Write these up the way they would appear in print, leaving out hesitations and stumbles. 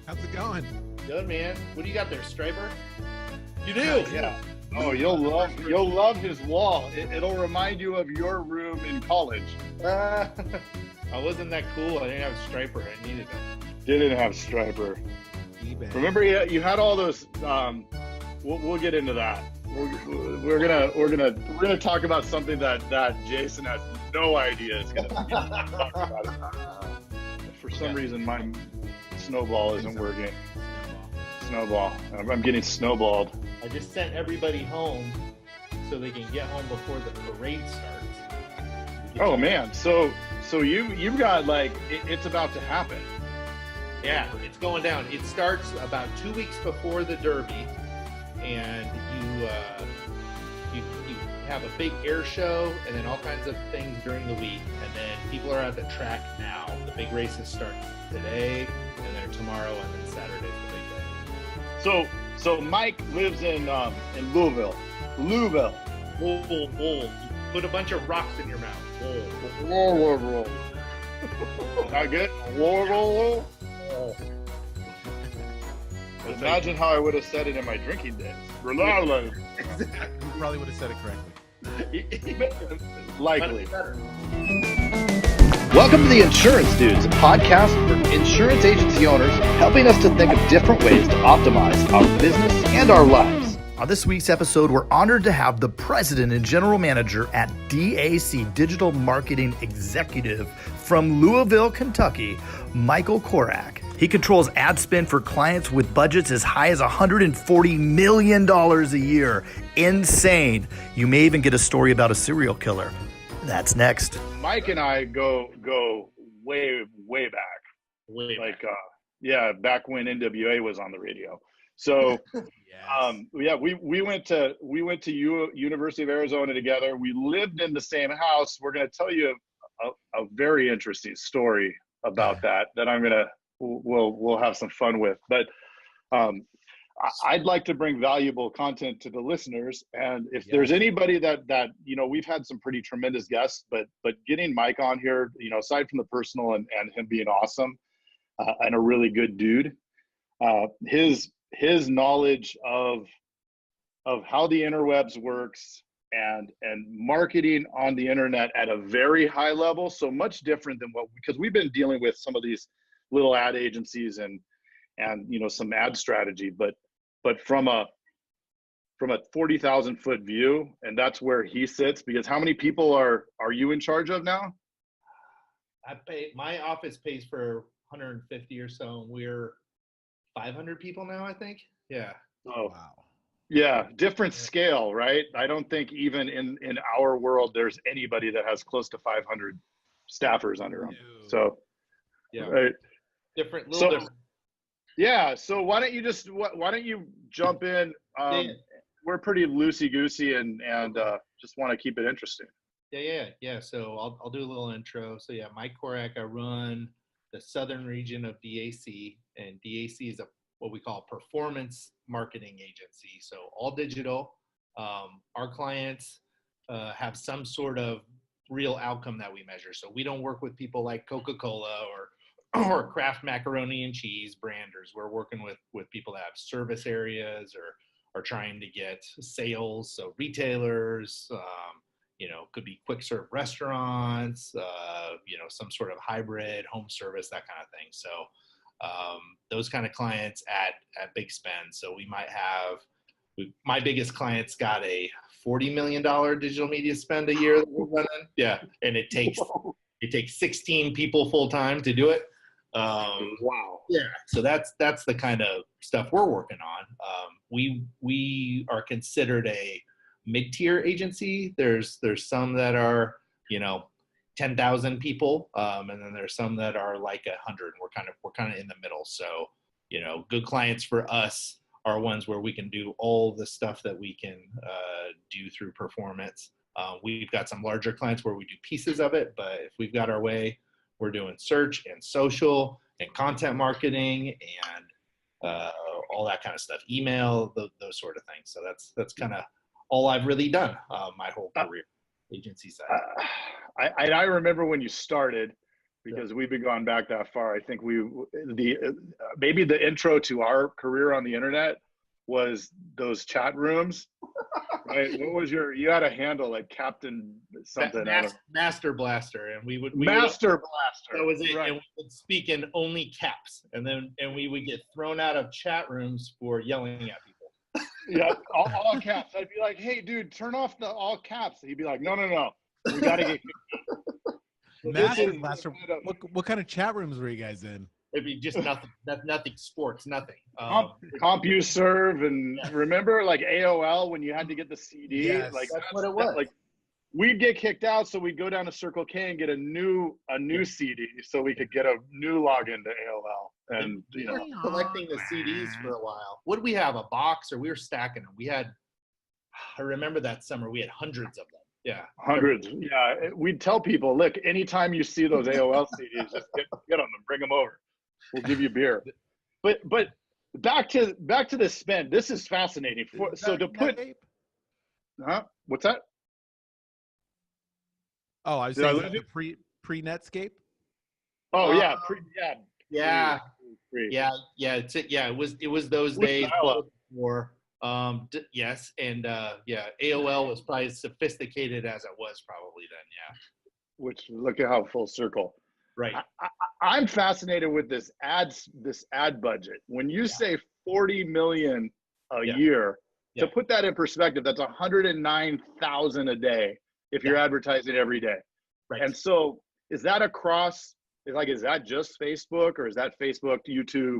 How's it going? Good, man. What do you got there, Striper? You do? Yeah. Oh, you'll love his wall. It'll remind you of your room in college. I wasn't that cool. I didn't have Striper. I needed them. Didn't have Striper. eBay. Remember, you had all those. We'll get into that. We're gonna talk about something that Jason has no idea is gonna talk about it. For some reason, my snowball isn't working. Snowball. I'm getting snowballed. I just sent everybody home so they can get home before the parade starts. Oh man, so you've got like it's about to happen. Yeah, it's going down. It starts about 2 weeks before the Derby, and you have a big air show, and then all kinds of things during the week, and then people are at the track now. The big races start today, and then tomorrow, and then Saturday's the big day. So Mike lives in Louisville. Whoa. Put a bunch of rocks in your mouth. Whoa. Not good? Whoa. Imagine how I would have said it in my drinking days. You probably would have said it correctly. Likely. Welcome to the Insurance Dudes, a podcast for insurance agency owners helping us to think of different ways to optimize our business and our lives. On this week's episode, we're honored to have the President and General Manager at DAC, Digital Marketing Executive from Louisville, Kentucky, Michael Corak. He controls ad spend for clients with budgets as high as $140 million a year. Insane. You may even get a story about a serial killer. That's next. Mike and I go way back. Back when NWA was on the radio. So Yes. we went to University of Arizona together. We lived in the same house. We're going to tell you a very interesting story about that we'll have some fun with. But I'd like to bring valuable content to the listeners, and if there's anybody that we've had some pretty tremendous guests, but getting Mike on here, aside from the personal and him being awesome and a really good dude, his knowledge of how the interwebs works and marketing on the internet at a very high level, so much different than because we've been dealing with some of these little ad agencies and some ad strategy, but from a 40,000 foot view, and that's where he sits. Because how many people are you in charge of now? My office pays for 150 or so, and we're 500 people now, I think. Yeah. Oh, Wow. Yeah, different scale, right? I don't think even in our world there's anybody that has close to 500 staffers under them. No. So, Yeah. right. Different. Yeah. So why don't you jump in? We're pretty loosey goosey and just want to keep it interesting. Yeah. So I'll do a little intro. So yeah, Mike Corak. I run the southern region of DAC, and DAC is what we call a performance marketing agency. So all digital. Our clients have some sort of real outcome that we measure. So we don't work with people like Coca-Cola or Kraft macaroni and cheese branders. We're working with people that have service areas or are trying to get sales. So retailers, could be quick serve restaurants, some sort of hybrid home service, that kind of thing. So those kind of clients at big spend. So we might have, my biggest client's got a $40 million digital media spend a year that we're running. Yeah. And it takes 16 people full time to do it. Wow. Yeah. So that's the kind of stuff we're working on. We are considered a mid-tier agency. There's some that are, 10,000 people. And then there's some that are like 100. We're kind of in the middle. So, good clients for us are ones where we can do all the stuff that we can do through performance. We've got some larger clients where we do pieces of it, but if we've got our way, we're doing search and social and content marketing and all that kind of stuff, email, those sort of things. So that's kind of all I've really done my whole career, agency side. I remember when you started, because we've been going back that far. I think maybe the intro to our career on the internet was those chat rooms. Right? What was you had a handle like Captain something. Master Blaster, and we would Master Blaster. That was it. Right. And we would speak in only caps, and we would get thrown out of chat rooms for yelling at people. Yeah, all caps. I'd be like, "Hey, dude, turn off the all caps." He'd be like, "No, we got to get." Master Blaster. What kind of chat rooms were you guys in? It'd be just nothing sports, nothing. CompuServe, and remember like AOL when you had to get the CD? Yes, like that's what it was. Like we'd get kicked out, so we'd go down to Circle K and get a new CD, so we could get a new login to AOL. And we were collecting the CDs for a while. What did we have? A box, or we were stacking them? We had. I remember that summer we had hundreds of them. Yeah, hundreds. Yeah, we'd tell people, look, anytime you see those AOL CDs, just get them and bring them over. We'll give you beer. But back to the spend. This is fascinating. So to put, what's that? Oh, I was saying the pre-Netscape. Oh yeah, It was those days before. Yes, and AOL was probably as sophisticated as it was probably then. Yeah. Which look at how full circle. Right. I'm fascinated with this ad budget. When you say 40 million a year, to put that in perspective, that's 109,000 a day if you're advertising every day. Right. And so is that across, is that just Facebook, or is that Facebook, YouTube?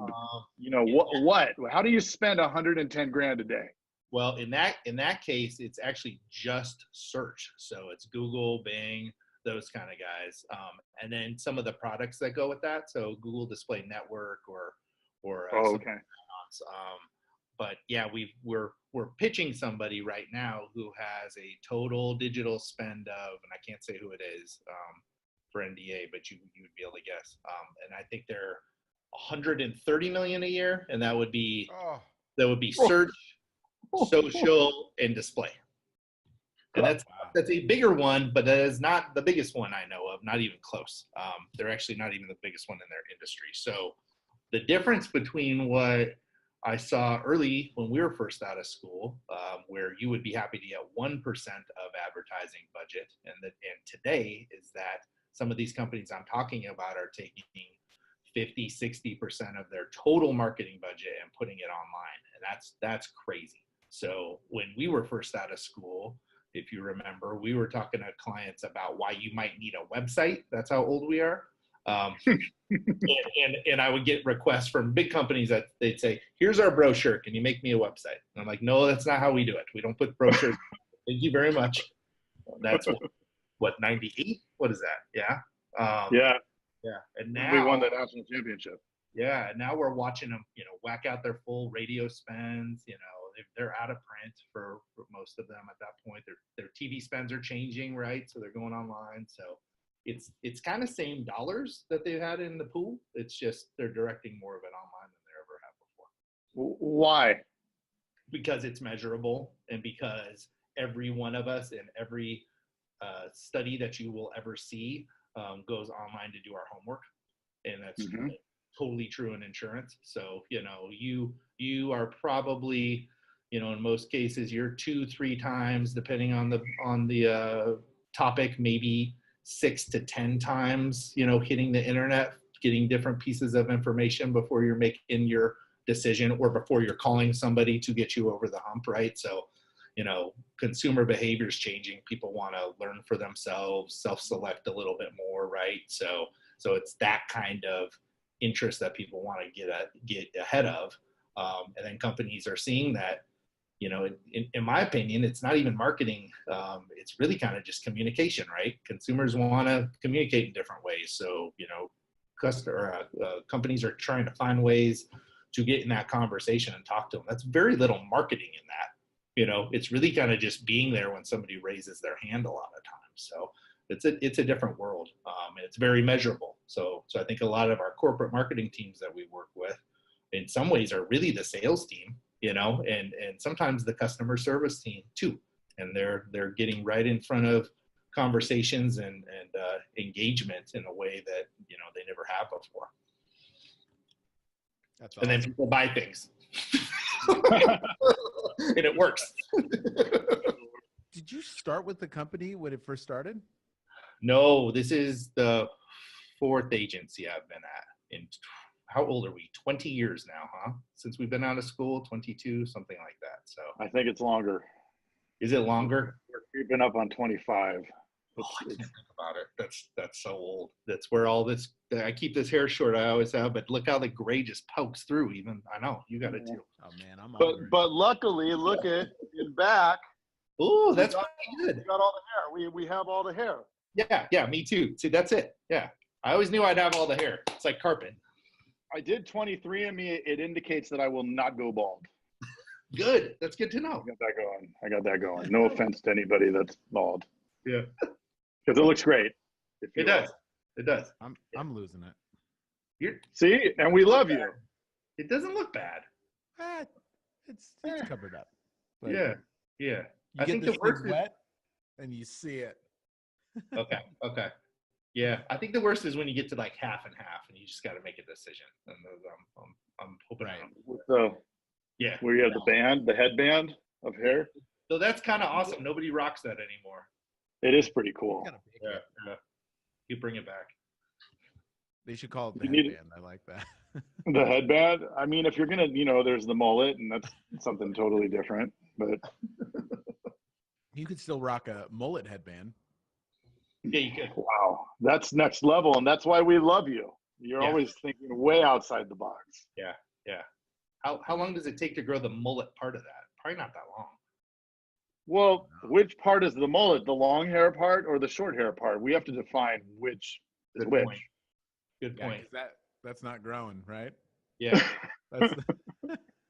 What? How do you spend 110 grand a day? Well, in that case, it's actually just search. So it's Google, Bing, those kind of guys, and then some of the products that go with that. So Google Display Network or okay. But yeah, we're pitching somebody right now who has a total digital spend of, and I can't say who it is for NDA, but you would be able to guess. And I think they're 130 million a year, and that would be search, social, and display. And that's a bigger one, but that is not the biggest one I know of, not even close. They're actually not even the biggest one in their industry. So the difference between what I saw early when we were first out of school, where you would be happy to get 1% of advertising budget, and today is that some of these companies I'm talking about are taking 50, 60% of their total marketing budget and putting it online. And that's crazy. So when we were first out of school, if you remember, we were talking to clients about why you might need a website. That's how old we are. And I would get requests from big companies that they'd say, here's our brochure. Can you make me a website? And I'm like, no, that's not how we do it. We don't put brochures. Thank you very much. That's what 98? What is that? Yeah. Yeah. And now we won the national championship. Yeah. And now we're watching them, whack out their full radio spends, they're out of print for most of them at that point. Their TV spends are changing, right? So they're going online. So it's kind of same dollars that they've had in the pool. It's just they're directing more of it online than they ever have before. Why? Because it's measurable, and because every one of us in every study that you will ever see goes online to do our homework, and that's totally true in insurance. So you are probably in most cases you're 2-3 times, depending on the topic, maybe 6 to 10 times hitting the internet, getting different pieces of information before you're making your decision or before you're calling somebody to get you over the hump, right? So consumer behavior is changing. People want to learn for themselves, self-select a little bit more, right? So it's that kind of interest that people want to get ahead of, and then companies are seeing that. In my opinion, it's not even marketing. It's really kind of just communication, right? Consumers want to communicate in different ways. So companies are trying to find ways to get in that conversation and talk to them. That's very little marketing in that. It's really kind of just being there when somebody raises their hand a lot of times. So it's a different world, and it's very measurable. So I think a lot of our corporate marketing teams that we work with, in some ways, are really the sales team, and sometimes the customer service team too. And they're getting right in front of conversations and engagement in a way that, they never have before. That's And then awesome. people buy things. And it works. Did you start with the company when it first started? No, this is the 4th agency I've been at. In how old are we? 20 years now, huh? Since we've been out of school, 22, something like that. So I think it's longer. is it longer? We're creeping up on 25. Oh, I can't think about it. That's so old. That's where all this. I keep this hair short. I always have, but look how the gray just pokes through. Even I know you got it too. Oh man, I'm But over it. but luckily, look at in back. Oh, that's got- pretty good. We got all the hair. We have all the hair. Yeah, me too. See, that's it. Yeah, I always knew I'd have all the hair. It's like carpet. I did 23andMe. It indicates that I will not go bald. Good. That's good to know. I got that going. No offense to anybody that's bald, Yeah, because it looks great. if you it will. does. It does. I'm losing it. You're, See, and we love you. it doesn't look bad. It's covered up. But Yeah. You I get think this the worst thing is, wet, and you see it. okay. Yeah, I think the worst is when you get to like half and half, and you just got to make a decision. And I'm hoping. Right. So Yeah. where you have the headband of hair. So that's kind of awesome. Nobody rocks that anymore. It is pretty cool. Gotta pick Yeah. it. Yeah. You bring it back. They should call it the You need- headband. I like that. The headband. I mean, if you're gonna, there's the mullet, and that's something totally different. But You could still rock a mullet headband. Yeah, you could. wow, that's next level, and that's why we love you. You're Yeah. always thinking way outside the box. Yeah. How long does it take to grow the mullet part of that? Probably not that long. Well, which part is the mullet? The long hair part or the short hair part? We have to define which is Good which. point. Good Yeah, point. 'cause that's not growing, right? Yeah. That's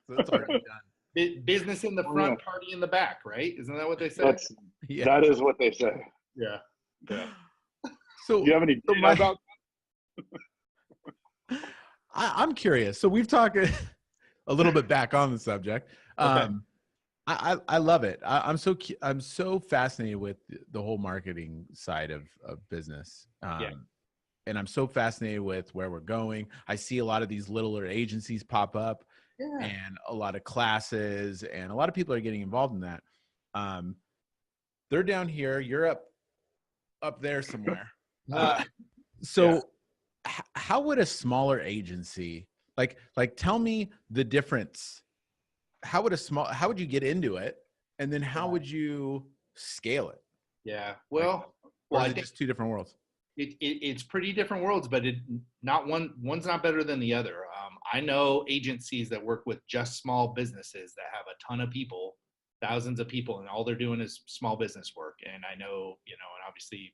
that's already done. Business in the Oh, front, party in the back, right? Isn't that what they say? That's Yeah. that is what they say. Yeah. So Do you have any So data my- about? I'm curious. So we've talked a little bit back on the subject. Okay. I love it. I'm so fascinated with the whole marketing side of business. And I'm so fascinated with where we're going. I see a lot of these littler agencies pop up, Yeah. and a lot of classes, and a lot of people are getting involved in that. They're down here. You're up there somewhere. So how would a smaller agency like tell me the difference? How would you get into it, and then how would you scale it? Yeah. Well, Or I is it think just two different worlds? it's pretty different worlds, but one's not better than the other. I know agencies that work with just small businesses that have a ton of people, thousands of people, and all they're doing is small business work. And I know, and obviously,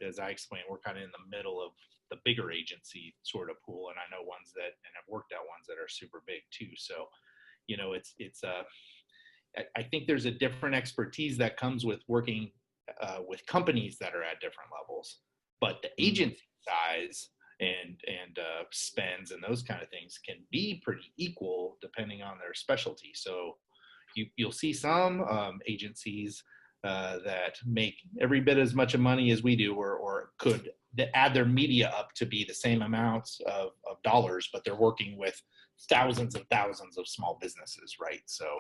as I explained, we're kind of in the middle of the bigger agency sort of pool. And I know ones that, and I've worked at ones that are super big too. So, I think there's a different expertise that comes with working with companies that are at different levels, but the agency size and spends and those kind of things can be pretty equal depending on their specialty. So you'll see some agencies that make every bit as much money as we do, or could add their media up to be the same amounts of dollars, but they're working with thousands and thousands of small businesses, right? So,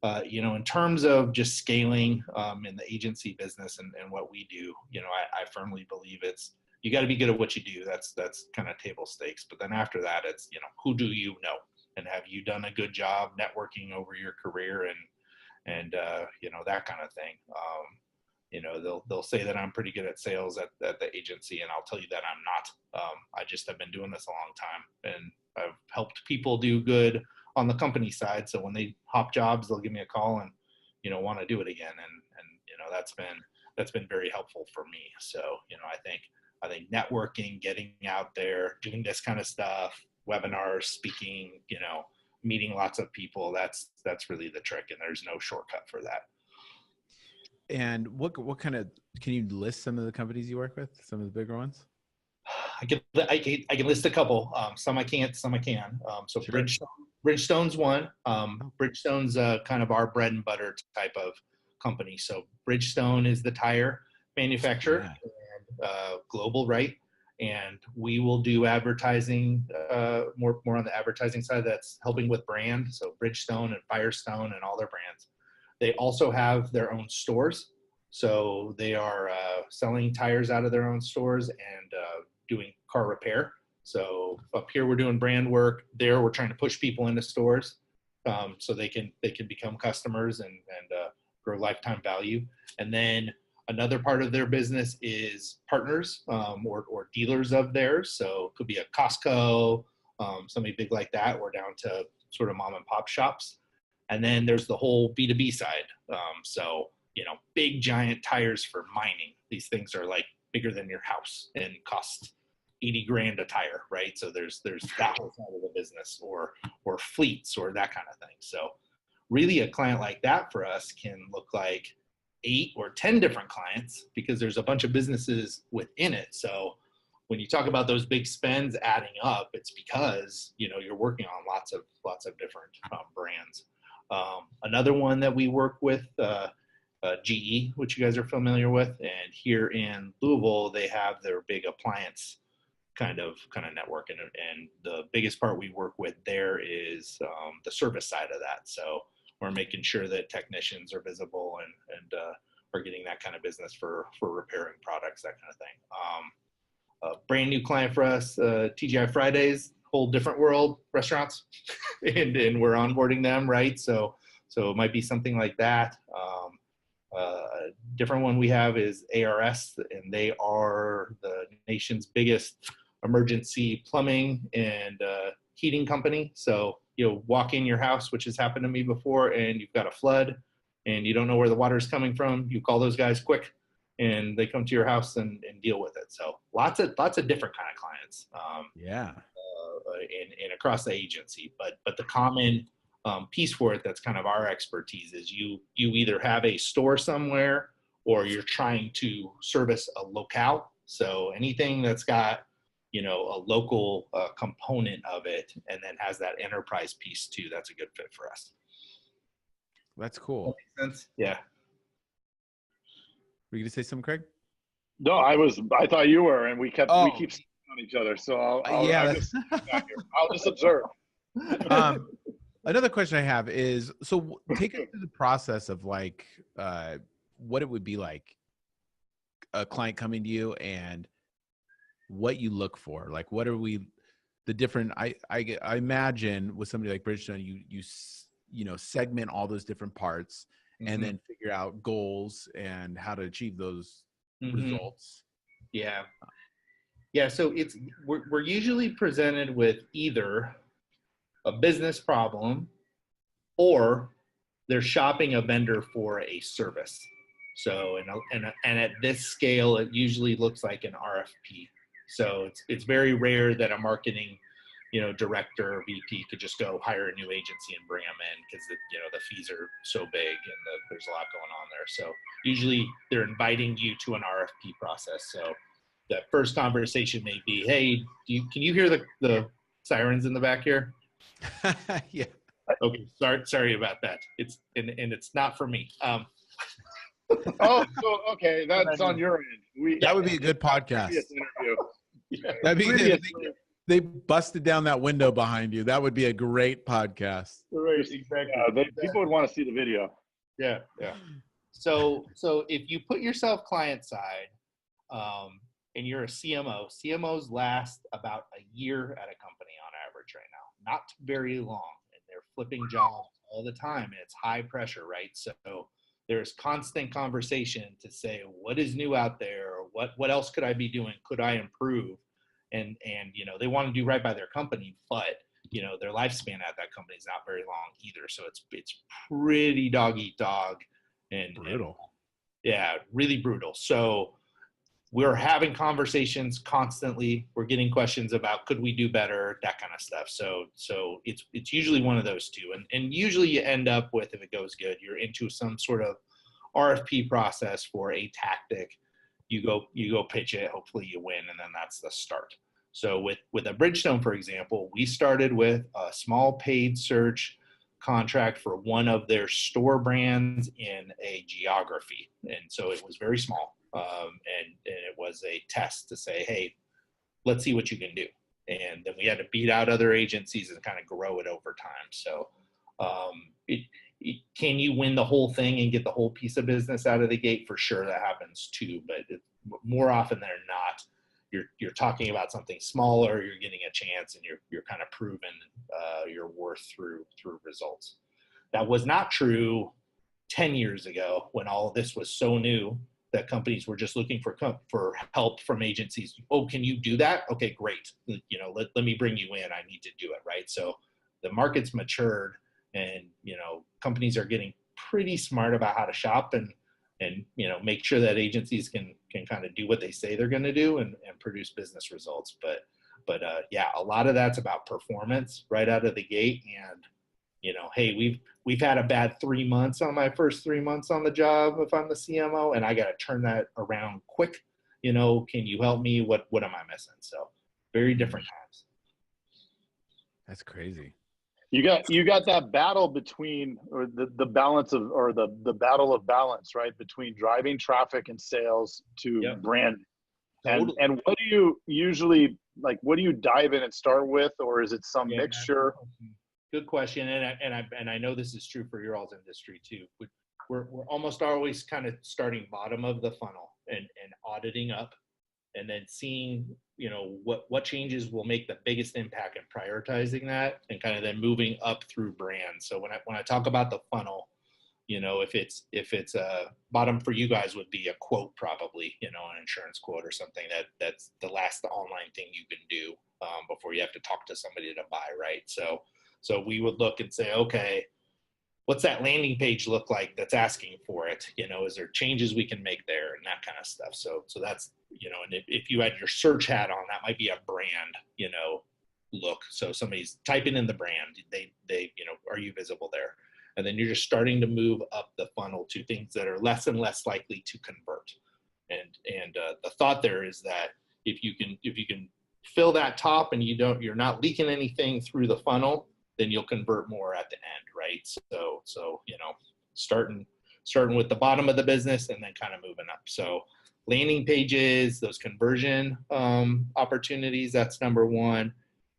in terms of just scaling in the agency business and what we do, I firmly believe you got to be good at what you do. That's kind of table stakes. But then after that, it's, who do you know? And have you done a good job networking over your career and that kind of thing. They'll say that I'm pretty good at sales at the agency, and I'll tell you that I'm not. I just have been doing this a long time, and I've helped people do good on the company side. So when they hop jobs, they'll give me a call and, want to do it again. And that's been very helpful for me. So, I think networking, getting out there, doing this kind of stuff, webinars, speaking, meeting lots of people, that's really the trick. And there's no shortcut for that. And what kind of, can you list some of the companies you work with, some of the bigger ones? I can list a couple. Some I can't, some I can. So Sure. Bridgestone's one. Bridgestone's kind of our bread and butter type of company. So Bridgestone is the tire manufacturer, and global, right? And we will do advertising, more on the advertising side that's helping with brand. So Bridgestone and Firestone and all their brands. They also have their own stores. So they are selling tires out of their own stores and doing car repair. So up here we're doing brand work. There we're trying to push people into stores so they can become customers and grow lifetime value. And then another part of their business is partners or dealers of theirs. So it could be a Costco, somebody big like that. We're down to sort of mom and pop shops. And then there's the whole B2B side. So, big giant tires for mining. These things are like bigger than your house and cost 80 grand a tire, right? So there's that whole side of the business or fleets or that kind of thing. So really a client like that for us can look like 8 or 10 different clients because there's a bunch of businesses within it. So when you talk about those big spends adding up, it's because, you're working on lots of different brands. Another one that we work with, GE, which you guys are familiar with, and here in Louisville, they have their big appliance kind of network, and the biggest part we work with there is the service side of that. So we're making sure that technicians are visible and are getting that kind of business for repairing products, that kind of thing. A brand new client for us, TGI Fridays, whole different world, restaurants, and we're onboarding them, right? So it might be something like that. A different one we have is ARS, and they are the nation's biggest emergency plumbing and heating company. So walk in your house, which has happened to me before, and you've got a flood and you don't know where the water is coming from. You call those guys quick and they come to your house and deal with it. So lots of different kind of clients. And across the agency, but the common piece for it that's kind of our expertise is you either have a store somewhere or you're trying to service a locale. So anything that's got a local component of it and then has that enterprise piece too, that's a good fit for us. That's cool. That makes sense? Yeah. Were you gonna say something, Craig? No, I thought you were, and we keep on each other. So I'll just observe. Another question I have is, so take us through the process of like what it would be like a client coming to you and what you look for. Like, what are the different, I imagine with somebody like Bridgestone, you segment all those different parts and then figure out goals and how to achieve those results. Yeah. So we're usually presented with either a business problem or they're shopping a vendor for a service. So, and at this scale, it usually looks like an RFP. So it's very rare that a marketing, director or VP could just go hire a new agency and bring them in because the fees are so big and there's a lot going on there. So usually they're inviting you to an RFP process. So that first conversation may be, hey, can you hear the sirens in the back here? Yeah. Okay. Sorry about that. It's not for me. Oh, so okay, that's on your end. That would be a good podcast. Interview. Yeah. That'd be good. They busted down that window behind you. That would be a great podcast. Right, exactly. People would want to see the video. Yeah. So if you put yourself client side, and you're a CMO, CMOs last about a year at a company on average right now. Not very long, and they're flipping jobs all the time, and it's high pressure, right? So there's constant conversation to say what is new out there, or what else could I be doing? Could I improve? And they want to do right by their company, but their lifespan at that company is not very long either. So it's pretty dog eat dog and brutal. Really brutal. So we're having conversations constantly. We're getting questions about could we do better, that kind of stuff. So it's usually one of those two. And usually you end up with, if it goes good, you're into some sort of RFP process for a tactic. You go pitch it, hopefully you win, and then that's the start. So with a Bridgestone, for example, we started with a small paid search contract for one of their store brands in a geography. And so it was very small. And it was a test to say, hey, let's see what you can do. And then we had to beat out other agencies and kind of grow it over time. So can you win the whole thing and get the whole piece of business out of the gate? For sure, that happens too. But more often than not, you're talking about something smaller. You're getting a chance, and you're kind of proving your worth through results. That was not true 10 years ago when all of this was so new that companies were just looking for help from agencies. Oh, can you do that? Okay, great. Let me bring you in. I need to do it, right? So the market's matured, and companies are getting pretty smart about how to shop and make sure that agencies can kind of do what they say they're going to do and produce business results. But yeah, a lot of that's about performance right out of the gate. And hey, we've had a bad 3 months on my first 3 months on the job if I'm the CMO, and I got to turn that around quick. Can you help me? What am I missing? So very different times. That's crazy. You got that battle between, or the balance of, or the battle of balance, right? Between driving traffic and sales to brand. Totally. And what do you usually, what do you dive in and start with, or is it some mixture? Good question. And I know this is true for your all's industry too. We're almost always kind of starting bottom of the funnel and auditing up, and then seeing, what changes will make the biggest impact and prioritizing that, and kind of then moving up through brands. So when I talk about the funnel, if it's a bottom for you guys would be a quote, probably, an insurance quote or something that's the last online thing you can do before you have to talk to somebody to buy, right? So we would look and say, okay, what's that landing page look like that's asking for it? Is there changes we can make there and that kind of stuff? So that's, and if you had your search hat on, that might be a brand, look. So somebody's typing in the brand, they are you visible there? And then you're just starting to move up the funnel to things that are less and less likely to convert. And the thought there is that if you can fill that top and you're not leaking anything through the funnel, then you'll convert more at the end, right? So starting with the bottom of the business and then kind of moving up. So landing pages, those conversion opportunities, that's number one.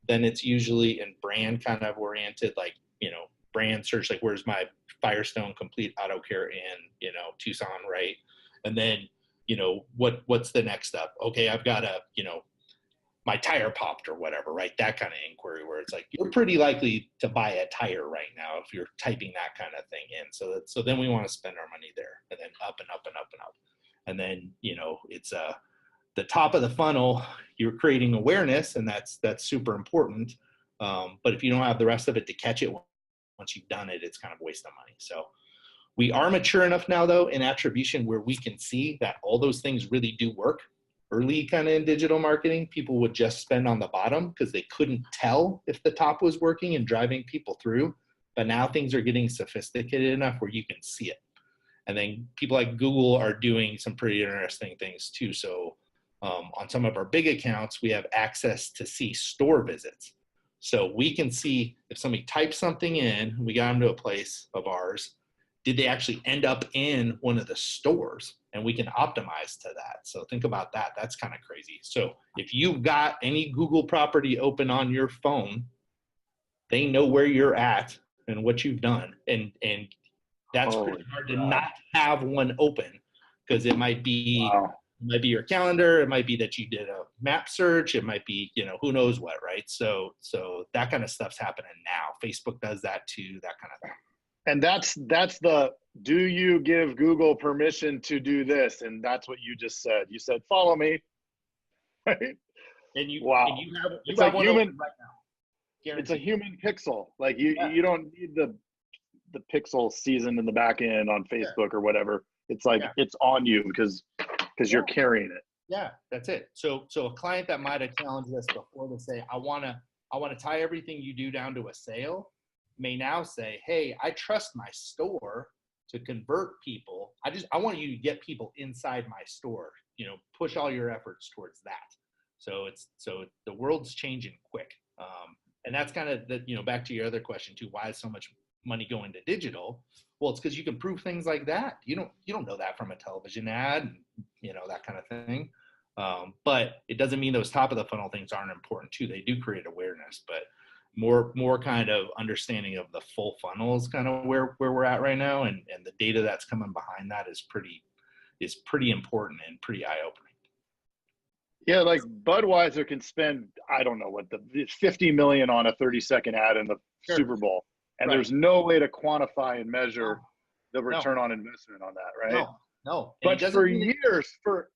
Then it's usually in brand kind of oriented, brand search, where's my Firestone Complete Auto Care in, Tucson, right? And then, what's the next step? Okay, I've got my tire popped or whatever, right? That kind of inquiry where it's you're pretty likely to buy a tire right now if you're typing that kind of thing in. So then we want to spend our money there, and then up and up and up and up. And then, it's the top of the funnel, you're creating awareness, and that's super important. But if you don't have the rest of it to catch it, once you've done it, it's kind of a waste of money. So we are mature enough now, though, in attribution where we can see that all those things really do work. Early kind of in digital marketing, people would just spend on the bottom because they couldn't tell if the top was working and driving people through. But now things are getting sophisticated enough where you can see it. And then people like Google are doing some pretty interesting things too. So on some of our big accounts, we have access to see store visits. So we can see if somebody types something in, we got them to a place of ours, did they actually end up in one of the stores? And we can optimize to that. So think about that. That's kind of crazy. So if you've got any Google property open on your phone, they know where you're at and what you've done. And that's pretty hard to not have one open, because it might be your calendar. It might be that you did a map search. It might be, who knows what, right? So that kind of stuff's happening now. Facebook does that too, that kind of thing. And that's the, do you give Google permission to do this? And that's what you just said. You said, follow me. Right? And you have human right now. Guaranteed. It's a human pixel. You don't need the pixel seasoned in the back end on Facebook or whatever. It's it's on you because you're carrying it. Yeah, that's it. So a client that might have challenged us before to say, I want to tie everything you do down to a sale, may now say, hey, I trust my store to convert people. I want you to get people inside my store, push all your efforts towards that. So the world's changing quick. And that's kind of back to your other question too, why is so much money going to digital. Well, it's because you can prove things like that. You don't know that from a television ad, and, you know, that kind of thing. But it doesn't mean those top of the funnel things aren't important too. They do create awareness, but more kind of understanding of the full funnel is kind of where we're at right now, and the data that's coming behind that is pretty important and pretty eye-opening. Yeah, like Budweiser can spend, I don't know what, the 50 million on a 30-second ad in the Super Bowl, and there's no way to quantify and measure the return on investment on that, right? No. But for years, for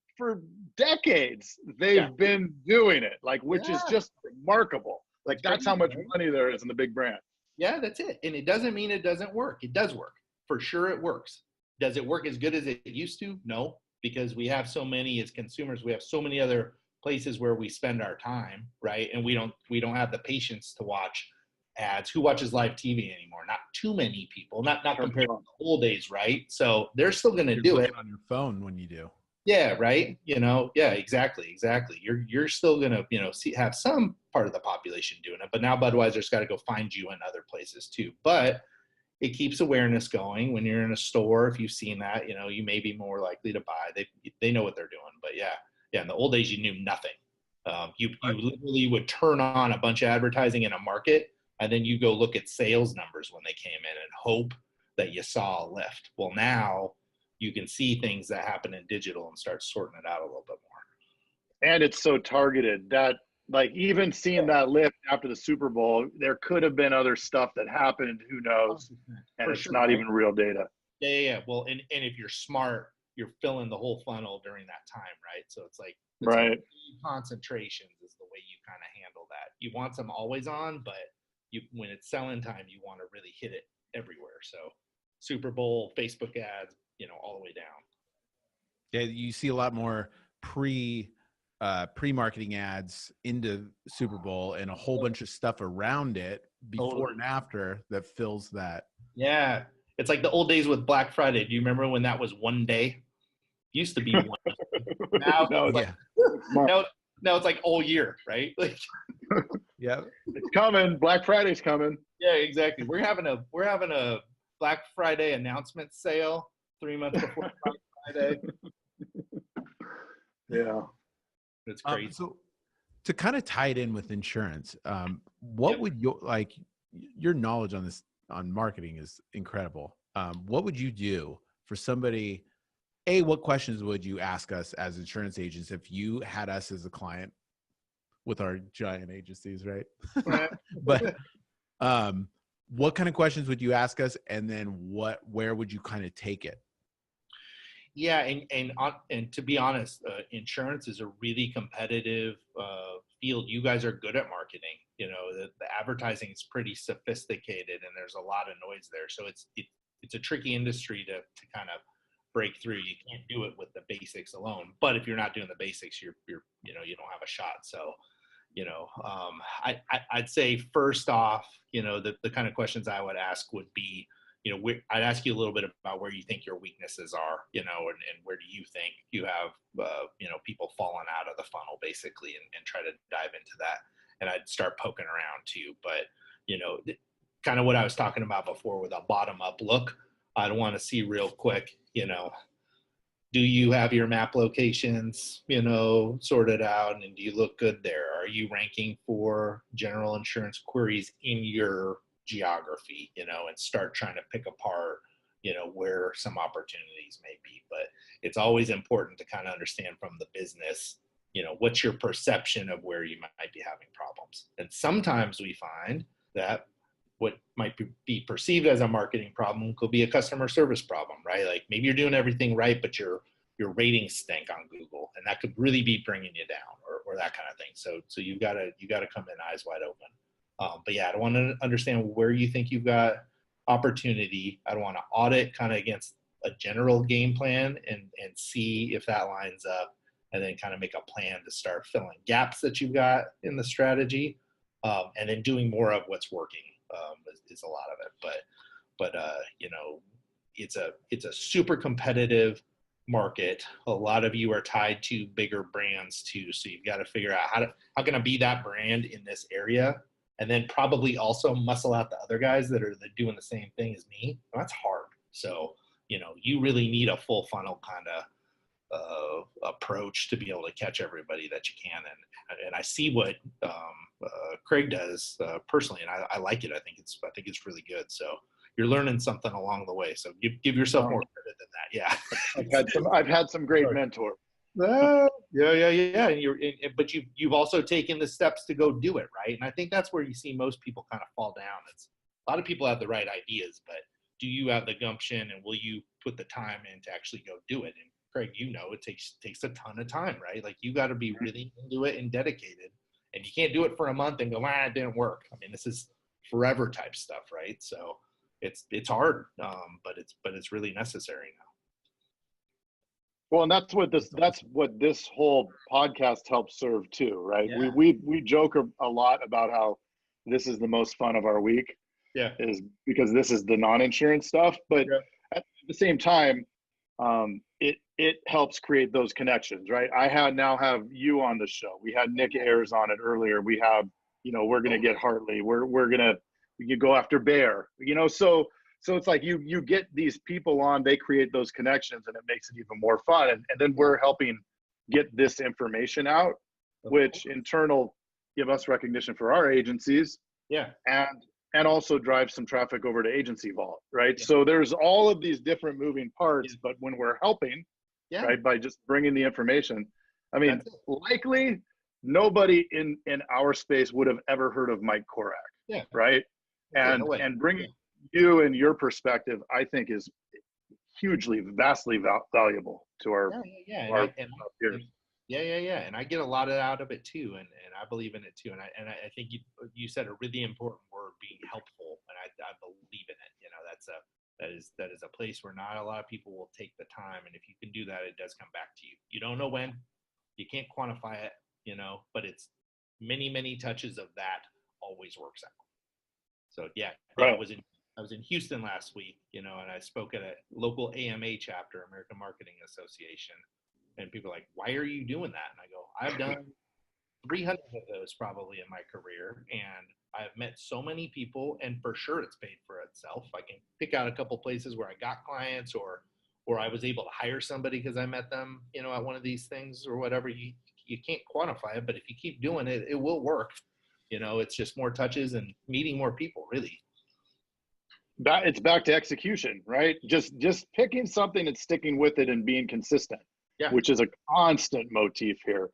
decades, they've been doing it, like, which is just remarkable. Like, that's how much money there is in the big brand. Yeah, that's it. And it doesn't mean it doesn't work. It does work. For sure it works. Does it work as good as it used to? No, because we have so many, as consumers, we have so many other places where we spend our time, right? And we don't have the patience to watch ads. Who watches live TV anymore? Not too many people, not compared to the old days, right? So they're still going to do it on your phone when you do. Yeah, right. You know, yeah, exactly. You're still going to, you know, have some part of the population doing it, but now Budweiser's got to go find you in other places too. But it keeps awareness going. When you're in a store, if you've seen that, you know, you may be more likely to buy. They know what they're doing. But yeah, in the old days, you knew nothing. You literally would turn on a bunch of advertising in a market, and then you go look at sales numbers when they came in and hope that you saw a lift. Well, now you can see things that happen in digital and start sorting it out a little bit more. And it's so targeted that, like, even seeing that lift after the Super Bowl, there could have been other stuff that happened, who knows, and it's not even real data. Yeah. Well, and if you're smart, you're filling the whole funnel during that time, right? So it's like, concentrations is the way you kind of handle that. You want them always on, but when it's selling time, you want to really hit it everywhere. So Super Bowl, Facebook ads, you know, all the way down. Yeah, you see a lot more pre-marketing ads into Super Bowl and a whole bunch of stuff around it before and after that fills that. Yeah, it's like the old days with Black Friday. Do you remember when that was one day? Used to be one day. Now, now it's like all year, right? Like, yeah, it's coming. Black Friday's coming. Yeah, exactly. We're having a Black Friday announcement sale 3 months before Black Friday. Yeah, it's crazy. So to kind of tie it in with insurance, what would your knowledge on this, on marketing is incredible. What would you do for somebody? What questions would you ask us as insurance agents if you had us as a client with our giant agencies, right? But what kind of questions would you ask us, and then where would you kind of take it? Yeah, and to be honest, insurance is a really competitive field. You guys are good at marketing. You know, the advertising is pretty sophisticated, and there's a lot of noise there. So it's a tricky industry to kind of break through. You can't do it with the basics alone. But if you're not doing the basics, you don't have a shot. So, you know, I'd say first off, you know, the kind of questions I would ask would be, you know, I'd ask you a little bit about where you think your weaknesses are, you know, and where do you think you have, you know, people falling out of the funnel basically, and try to dive into that. And I'd start poking around too. But, you know, kind of what I was talking about before with a bottom up look, I'd want to see real quick, you know, do you have your map locations, you know, sorted out, and do you look good there? Are you ranking for general insurance queries in your geography, you know, and start trying to pick apart, you know, where some opportunities may be. But it's always important to kind of understand from the business, you know, what's your perception of where you might be having problems. And sometimes we find that what might be perceived as a marketing problem could be a customer service problem, right? Like maybe you're doing everything right, but your ratings stink on Google, and that could really be bringing you down, or that kind of thing. So you gotta come in eyes wide open. But yeah, I want to understand where you think you've got opportunity. I want to audit kind of against a general game plan and see if that lines up, and then kind of make a plan to start filling gaps that you've got in the strategy, and then doing more of what's working. Is a lot of it, but you know, it's a super competitive market. A lot of you are tied to bigger brands too, so you've got to figure out how can I be that brand in this area and then probably also muscle out the other guys that are doing the same thing as me. Well, that's hard. So, you really need a full funnel kind of approach to be able to catch everybody that you can. And I see what Craig does personally, and I like it. I think it's really good. So you're learning something along the way. So give yourself more credit than that. Yeah. I've had some great mentors. Yeah. And but you've also taken the steps to go do it, right? And I think that's where you see most people kind of fall down. It's a lot of people have the right ideas, but do you have the gumption, and will you put the time in to actually go do it? And Craig, it takes a ton of time, right? Like, you got to be really into it and dedicated, and you can't do it for a month and go, it didn't work. I mean, this is forever type stuff, right? So it's hard, but it's really necessary now. Well, and that's what this whole podcast helps serve too, right? Yeah. We joke a lot about how this is the most fun of our week. Yeah. Is because this is the non-insurance stuff, but at the same time, it helps create those connections, right? I now have you on the show. We had Nick Ayers on it earlier. We have, we're gonna get Hartley. We could go after Bear. So it's like you get these people on, they create those connections, and it makes it even more fun. And then we're helping get this information out, which in turn will give us recognition for our agencies. Yeah. And also drive some traffic over to Agency Vault, right? Yeah. So there's all of these different moving parts, but when we're helping, right, by just bringing the information, I mean, likely nobody in our space would have ever heard of Mike Corak, right? And bringing you and your perspective, I think, is hugely, vastly valuable to our peers. Yeah. And I get a lot out of it too, and I believe in it too. And I think you said a really important word, being helpful, and I believe in it. That is a place where not a lot of people will take the time, and if you can do that, it does come back to you. You don't know when, you can't quantify it, but it's many touches of that always works out. So I was in Houston last week, and I spoke at a local AMA chapter, American Marketing Association. And people are like, why are you doing that? And I go, I've done 300 of those probably in my career. And I've met so many people, and for sure it's paid for itself. I can pick out a couple places where I got clients or I was able to hire somebody because I met them, at one of these things or whatever. You can't quantify it, but if you keep doing it, it will work. It's just more touches and meeting more people, really. It's back to execution, right? Just picking something and sticking with it and being consistent. Yeah. Which is a constant motif here.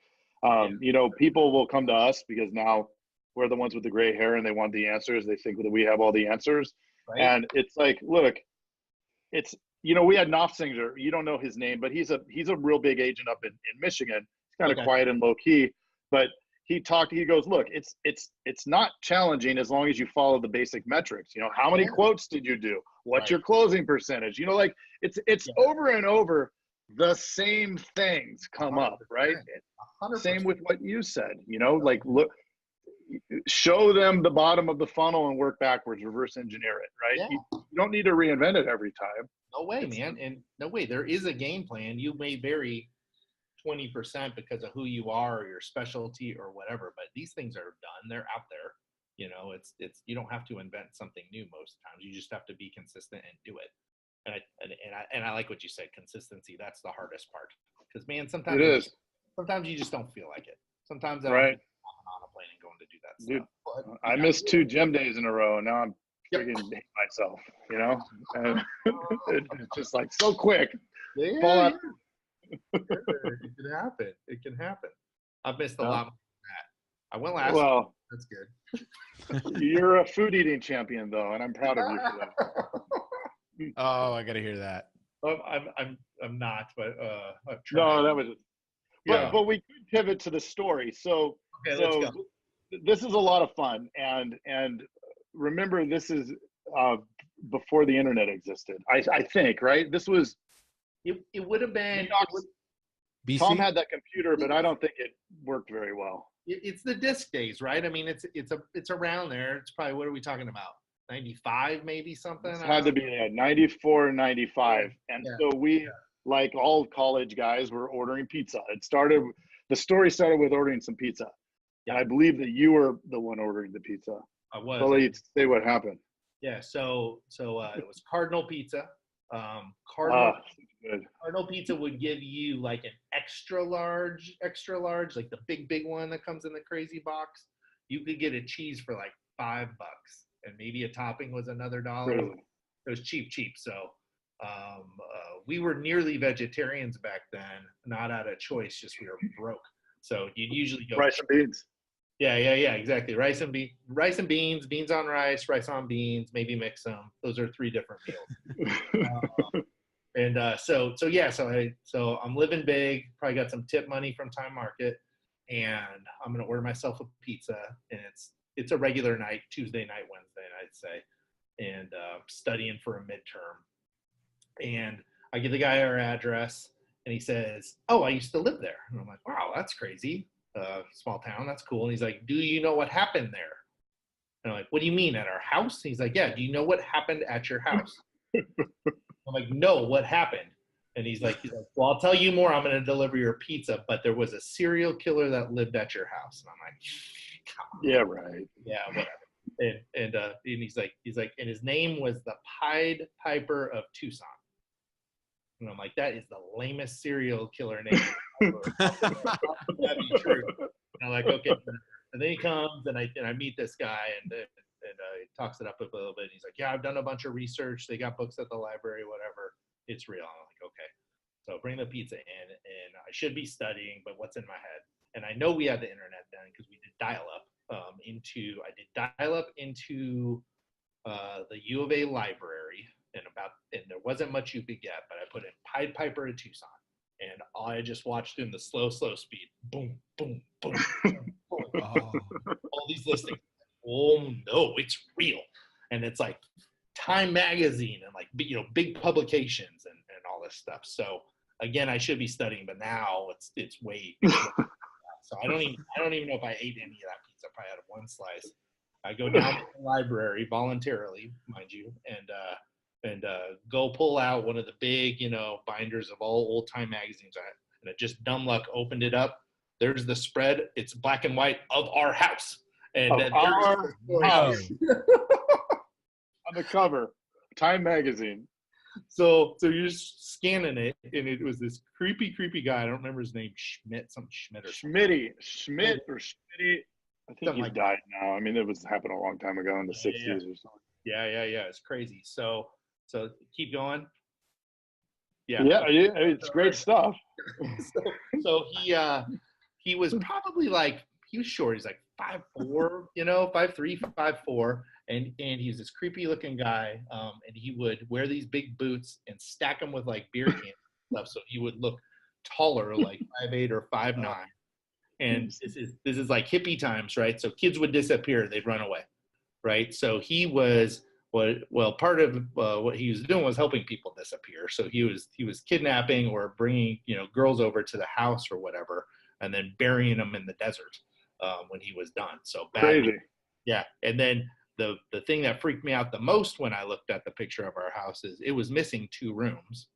People will come to us because now we're the ones with the gray hair and they want the answers. They think that we have all the answers. Right. And it's like, look, it's, we had Knopfsinger, you don't know his name, but he's a real big agent up in Michigan. He's kind of quiet and low key, but he goes, look, it's not challenging as long as you follow the basic metrics. How many quotes did you do? What's your closing percentage? It's over and over. The same things come 100%. Up, right? 100%. Same with what you said, look, show them the bottom of the funnel and work backwards, reverse engineer it, right? Yeah. You don't need to reinvent it every time. No way, man. And no way. There is a game plan. You may vary 20% because of who you are or your specialty or whatever, but these things are done. They're out there. It's you don't have to invent something new most times. You just have to be consistent and do it. And I like what you said, consistency. That's the hardest part. Because, man, sometimes you just don't feel like it. Sometimes I'm on a plane and going to do that stuff. Dude, I missed 2 gym days in a row, and now I'm freaking hating myself, And it's just like so quick. Yeah. It can happen. I've missed a lot more than that. I went last week. That's good. You're a food eating champion, though, and I'm proud of you for that. Oh, I gotta hear that. I'm not, but I've tried. No, that was it. But we could pivot to the story. So let's go. This is a lot of fun, and remember, this is before the internet existed. I think, right? This was. It would have been. BC? Tom had that computer, but I don't think it worked very well. It's the disc days, right? I mean, it's around there. It's probably, what are we talking about? 95, maybe something. It had to be 94, 95, and so we, like all college guys, were ordering pizza. The story started with ordering some pizza, And I believe that you were the one ordering the pizza. I was. I'll let you say what happened. Yeah. So it was Cardinal Pizza. Good. Cardinal Pizza would give you like an extra large, like the big one that comes in the crazy box. You could get a cheese for like $5, and maybe a topping was another $1. Crazy. It was cheap. So we were nearly vegetarians back then, not out of choice, just we were broke. So you'd usually go Rice and beans. Yeah, exactly. Rice and beans, beans on rice, rice on beans, maybe mix them. Those are 3 different meals. So I'm living big, probably got some tip money from Time Market, and I'm going to order myself a pizza, and it's a regular night, Tuesday night, Wednesday night, I'd say, and studying for a midterm. And I give the guy our address, and he says, "Oh, I used to live there." And I'm like, "Wow, that's crazy. Small town, that's cool." And he's like, "Do you know what happened there?" And I'm like, "What do you mean, at our house?" And he's like, "Yeah, do you know what happened at your house?" I'm like, "No, what happened?" And he's like, "Well, I'll tell you more. I'm going to deliver your pizza, but there was a serial killer that lived at your house." And I'm like, "Come on." Yeah, right. Yeah, whatever. And he's like, and his name was the Pied Piper of Tucson. And I'm like, that is the lamest serial killer name ever. That'd be true. And I'm like, okay. And then he comes, and I meet this guy, and he talks it up a little bit. And he's like, "Yeah, I've done a bunch of research. They got books at the library, whatever. It's real." I'm like, okay. So bring the pizza in, and I should be studying, but what's in my head? And I know we had the internet then because we did dial-up into the U of A library, and there wasn't much you could get, but I put in Pied Piper of Tucson, and I just watched in the slow speed, boom, boom, boom, boom, boom. All these listings. Oh no, it's real, and it's like Time Magazine and like big publications and all this stuff. So again, I should be studying, but now it's way. So I don't even know if I ate any of that pizza. I probably had one slice. I go down to the library voluntarily, mind you, and go pull out one of the big, binders of all old Time magazines. And I just dumb luck opened it up. There's the spread. It's black and white of our house. And of our house. On the cover, Time magazine. So you're just scanning it, and it was this creepy guy. I don't remember his name, Schmidt or something. Schmidt. I think he died now. I mean, it happened a long time ago in the 60s or something. Yeah. It's crazy. So keep going. Yeah, it's great stuff. so he was probably he was short. He's like 5'4", 5'3", 5'4", and he's this creepy looking guy. And he would wear these big boots and stack them with like beer cans and stuff, so he would look taller, like 5'8" or 5'9". And this is like hippie times, right? So kids would disappear, they'd run away, right? So he was part of what he was doing was helping people disappear. So he was kidnapping or bringing girls over to the house or whatever, and then burying them in the desert when he was done. So bad. Crazy. Yeah. And then the thing that freaked me out the most when I looked at the picture of our house is it was missing 2 rooms.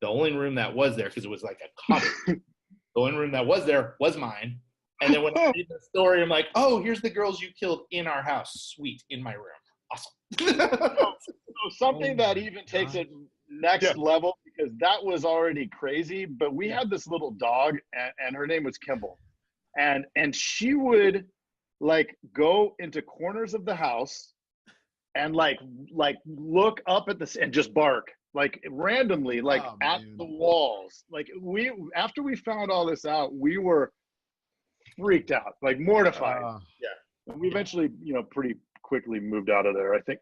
The only room that was there, because it was like a cottage. The only room that was there was mine. And then when I read the story, I'm like, oh, here's the girls you killed in our house. Sweet, in my room. Awesome. So something that even takes it next level, because that was already crazy, but we had this little dog, and her name was Kimball. And she would go into corners of the house and look up at and just bark randomly at the walls. After we found all this out, we were freaked out, mortified. And we eventually pretty quickly moved out of there. I think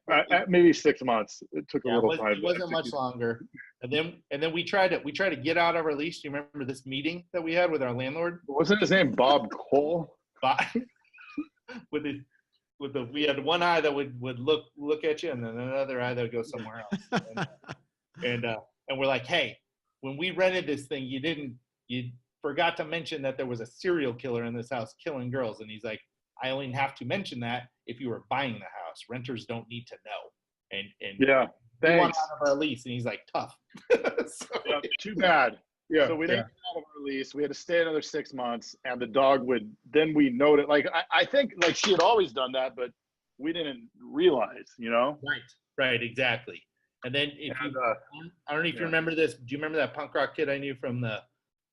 maybe 6 months. It took a little time. It wasn't much longer. And then we tried to get out of our lease. Do you remember this meeting that we had with our landlord? Wasn't his name Bob Cole? We had one eye that would look at you, and then another eye that would go somewhere else. And we're like, hey, when we rented this thing, you forgot to mention that there was a serial killer in this house killing girls. And he's like, I only have to mention that if you were buying the house. Renters don't need to know. And yeah, we want out of our lease. And he's like, tough. Too bad. Yeah. So we didn't get out of our lease. We had to stay another 6 months, and the dog would. Then we noted, like I think, like she had always done that, but we didn't realize, you know. Right, exactly. And then I don't know if you remember this. Do you remember that punk rock kid I knew from the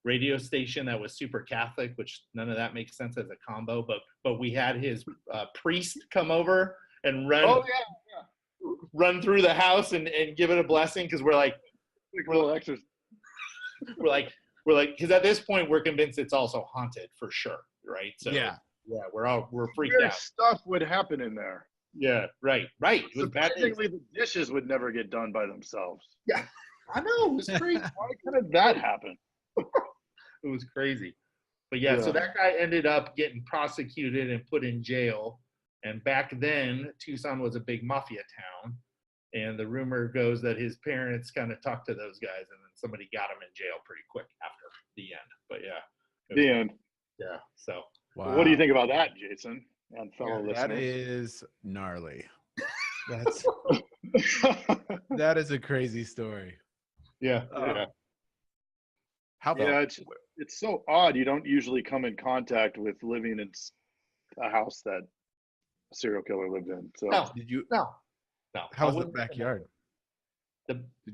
radio station that was super Catholic, which none of that makes sense as a combo, but we had his priest come over and run through the house and give it a blessing, because we're like because at this point we're convinced it's also haunted for sure, right? So we're freaked weird out. Stuff would happen in there. Yeah, right. It was bad. Surprisingly, the dishes would never get done by themselves. Yeah, I know, it was crazy. Why did that happen? It was crazy. But yeah, so that guy ended up getting prosecuted and put in jail. And back then, Tucson was a big mafia town. And the rumor goes that his parents kind of talked to those guys, and then somebody got him in jail pretty quick after the end. But yeah. The end. Yeah, so. Wow. What do you think about that, Jason and fellow listeners? That is gnarly. That is a crazy story. Yeah. How about? Yeah, it's so odd. You don't usually come in contact with living in a house that a serial killer lived in. So No. How was the backyard?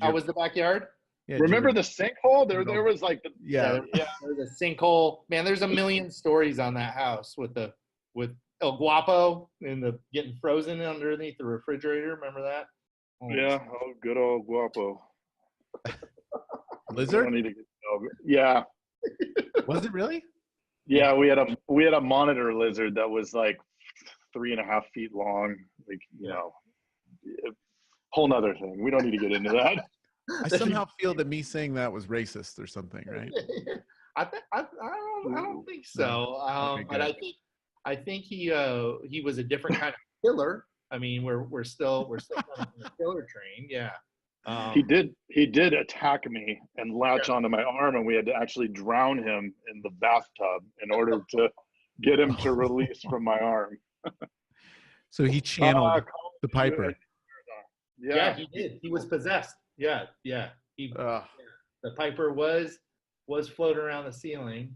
How was the backyard? Yeah, remember the sinkhole? There was like there's a sinkhole. Man, there's a million stories on that house with El Guapo and getting frozen underneath the refrigerator. Remember that? Oh, good old Guapo. Lizard? Yeah. Was it really? Yeah, we had a monitor lizard that was like 3.5 feet long. Like, you know, whole nother thing. We don't need to get into that. I somehow feel that me saying that was racist or something, right? I don't think so. Okay, but I think he was a different kind of killer. I mean, we're still kind of on the killer train. Yeah. He did attack me and latch onto my arm, and we had to actually drown him in the bathtub in order to get him to release from my arm. So he channeled the Piper. Yeah, he did. He was possessed. Yeah. The Piper was floating around the ceiling,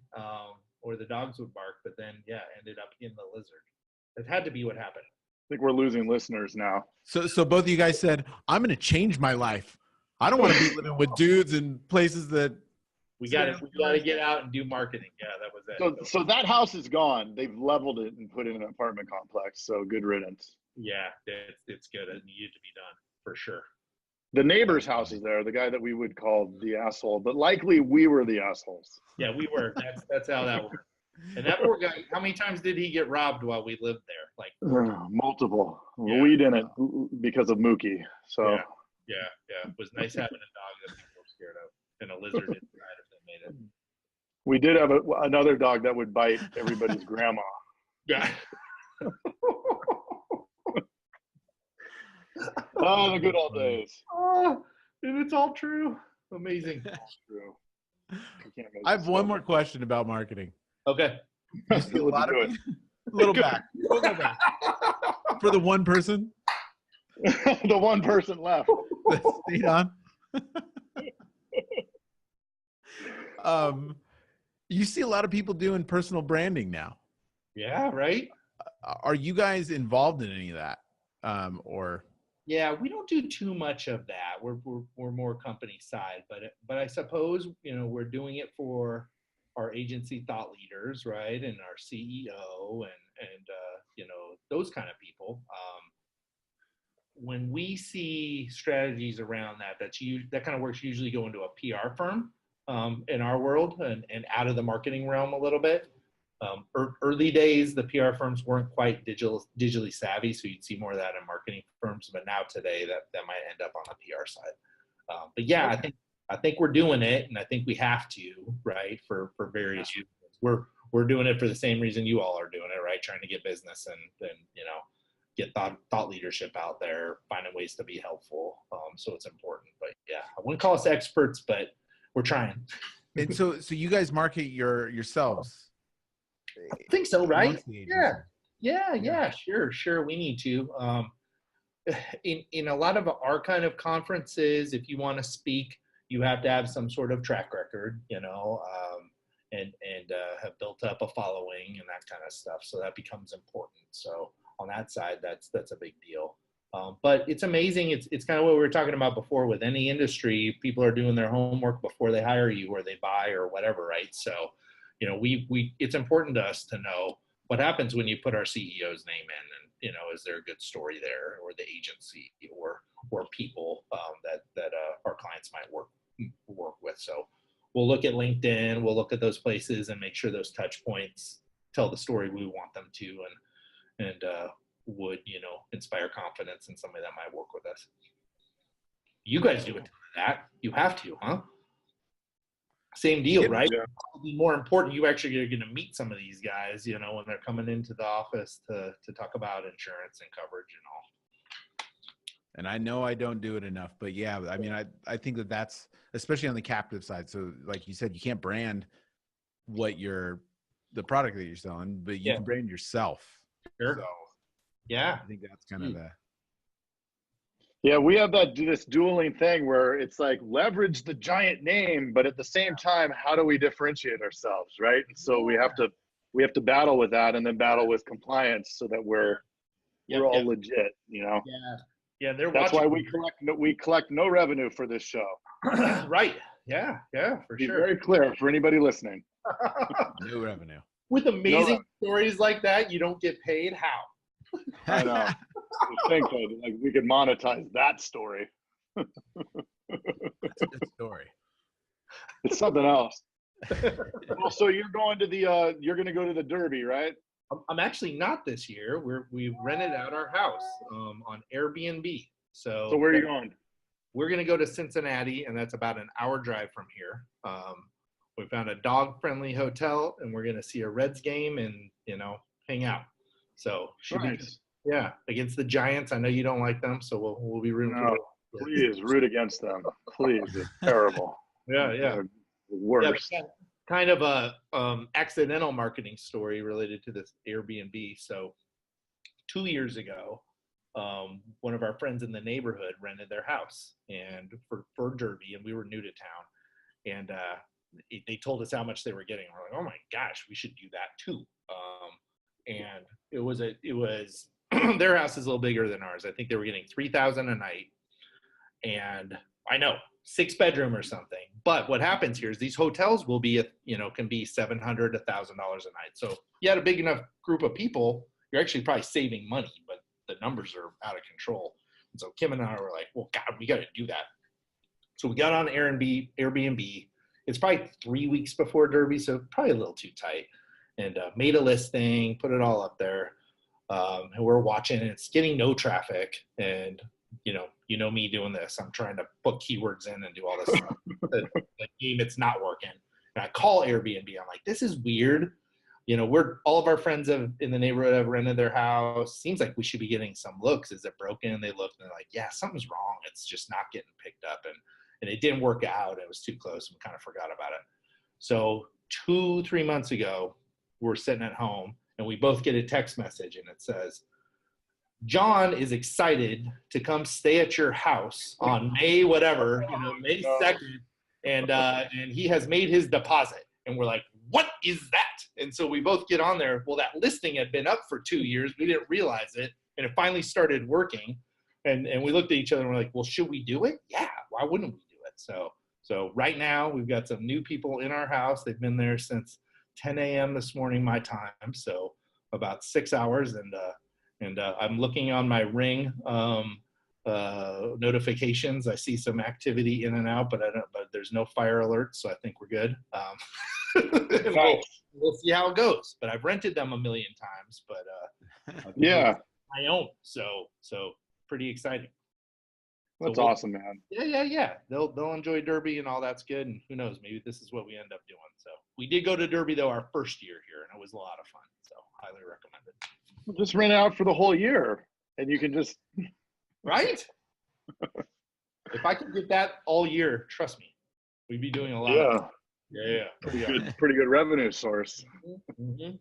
or the dogs would bark, but then ended up in the lizard. It had to be what happened. I think we're losing listeners now. So both of you guys said, I'm going to change my life. I don't want to be living with dudes in places that we got to get out and do marketing. Yeah, that was it. So that house is gone. They've leveled it and put it in an apartment complex. So good riddance. Yeah, it's good. It needed to be done for sure. The neighbor's house is there, the guy that we would call the asshole, but likely we were the assholes. Yeah, we were. That's how that worked. And that poor guy, how many times did he get robbed while we lived there? Like multiple. Yeah. We didn't because of Mookie. So yeah. It was nice having a dog that people were scared of, and a lizard inside if they made it. We did have another dog that would bite everybody's grandma. Yeah. Oh, the good old days. Oh, and it's all true. Amazing. It's true. I have one more question about marketing. Okay. You see a lot of little back. We'll go back. For the one person. The one person left. That stayed on. You see a lot of people doing personal branding now. Yeah, right. Are you guys involved in any of that? Or yeah, we don't do too much of that. We're more company side, but I suppose we're doing it for our agency thought leaders, right, and our CEO and those kind of people. When we see strategies around that kind of works usually go into a PR firm in our world and out of the marketing realm a little bit. Early days, the PR firms weren't quite digitally savvy, so you'd see more of that in marketing firms. But now today, that might end up on the PR side. But yeah, I think we're doing it, and I think we have to, right, for various reasons. We're doing it for the same reason you all are doing it, right? Trying to get business and get thought leadership out there, finding ways to be helpful. So it's important. But yeah, I wouldn't call us experts, but we're trying. And so you guys market yourselves. I think so, right? Yeah. Sure. We need to. In a lot of our kind of conferences, if you want to speak, you have to have some sort of track record, and have built up a following and that kind of stuff. So that becomes important. So on that side, that's a big deal. But it's amazing. It's kind of what we were talking about before with any industry. People are doing their homework before they hire you or they buy or whatever, right? So, it's important to us to know what happens when you put our CEO's name in, and, is there a good story there, or the agency or people that our clients might work with. So we'll look at LinkedIn, we'll look at those places and make sure those touch points tell the story we want them to, and would, inspire confidence in somebody that might work with us. You guys do a ton of that. You have to, huh? Same deal, right? Yeah. It'll be more important. You actually are going to meet some of these guys, when they're coming into the office to talk about insurance and coverage and all. And I know I don't do it enough, but yeah, I mean, I think that's especially on the captive side. So like you said, you can't brand the product that you're selling, but you can brand yourself. Sure. So yeah. I think that's kind of Yeah, we have this dueling thing where it's like leverage the giant name, but at the same time, how do we differentiate ourselves, right? And so we have to battle with that, and then battle with compliance so that we're all legit, Yeah. Yeah, that's why we collect no revenue for this show. Right. Yeah, for Be sure. very clear for anybody listening. no revenue. With amazing stories like that, you don't get paid. How? I know. I think that, like, we could monetize that story. That's a good story. It's something else. Well, so you're going to go to the Derby, right? I'm actually not this year. We've rented out our house on Airbnb. So where are you going? We're going to go to Cincinnati, and that's about an hour drive from here. We found a dog-friendly hotel, and we're going to see a Reds game and, hang out. So should be good. Yeah, against the Giants. I know you don't like them, so we'll be rooting for them. Please root against them. Please, it's terrible. Yeah. They're the worst. Yeah, kind of a accidental marketing story related to this Airbnb. So 2 years ago, one of our friends in the neighborhood rented their house and for Derby, and we were new to town, and they told us how much they were getting. We're like, oh my gosh, we should do that too. And it was their house is a little bigger than ours. I think they were getting $3,000 a night, and I know 6-bedroom or something. But what happens here is these hotels will be, can be $700, $1,000 a night. So you had a big enough group of people, you're actually probably saving money, but the numbers are out of control. And so Kim and I were like, well, God, we got to do that. So we got on Airbnb. It's probably 3 weeks before Derby, so probably a little too tight. And made a listing, put it all up there. And we're watching, and it's getting no traffic. And, you know me doing this. I'm trying to put keywords in and do all this stuff. The game, it's not working. And I call Airbnb. I'm like, this is weird. All of our friends in the neighborhood have rented their house. Seems like we should be getting some looks. Is it broken? They looked and they're like, yeah, something's wrong. It's just not getting picked up. And it didn't work out. It was too close. And we kind of forgot about it. So 2-3 months ago, we're sitting at home and we both get a text message, and it says, John is excited to come stay at your house on May whatever, May 2nd, and he has made his deposit. And we're like, what is that? And so we both get on there. Well, that listing had been up for 2 years. We didn't realize it, and it finally started working. And we looked at each other and we're like, well, should we do it? Yeah, why wouldn't we do it? So right now we've got some new people in our house. They've been there since 10 a.m. this morning, my time. So about 6 hours, and I'm looking on my Ring notifications. I see some activity in and out, but there's no fire alerts, so I think we're good. We'll see how it goes. But I've rented them a million times, but yeah, I own. So pretty exciting. That's awesome, man. Yeah. They'll enjoy Derby and all that's good. And who knows, maybe this is what we end up doing. So we did go to Derby though our first year here, and it was a lot of fun. So highly recommend it. We'll just rent it out for the whole year, and you can just right. If I could get that all year, trust me, we'd be doing a lot. Yeah. Pretty good revenue source. Mm-hmm.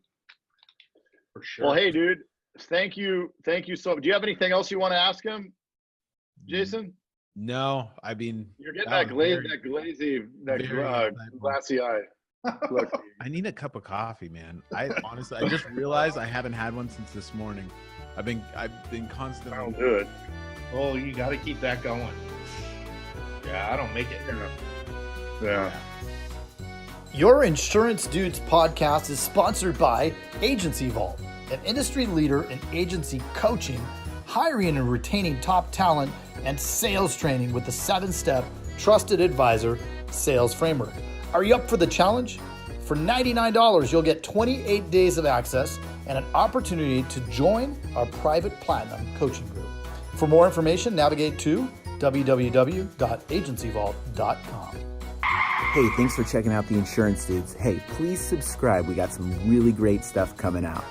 For sure. Well, hey, dude, thank you. So, do you have anything else you want to ask him, Jason? No, I mean, You're getting that that was glazy, very insightful. glassy eye look. I need a cup of coffee, man. I honestly, I just realized I haven't had one since this morning. I've been constantly. Sound good. Oh, you got to keep that going. Yeah, I don't make it. Yeah. Your Insurance Dudes podcast is sponsored by Agency Vault, an industry leader in agency coaching, hiring and retaining top talent, and sales training with the 7-step trusted advisor sales framework. Are you up for the challenge? For $99, you'll get 28 days of access and an opportunity to join our private platinum coaching group. For more information, navigate to www.agencyvault.com. Hey, thanks for checking out the Insurance Dudes. Hey, please subscribe. We got some really great stuff coming out.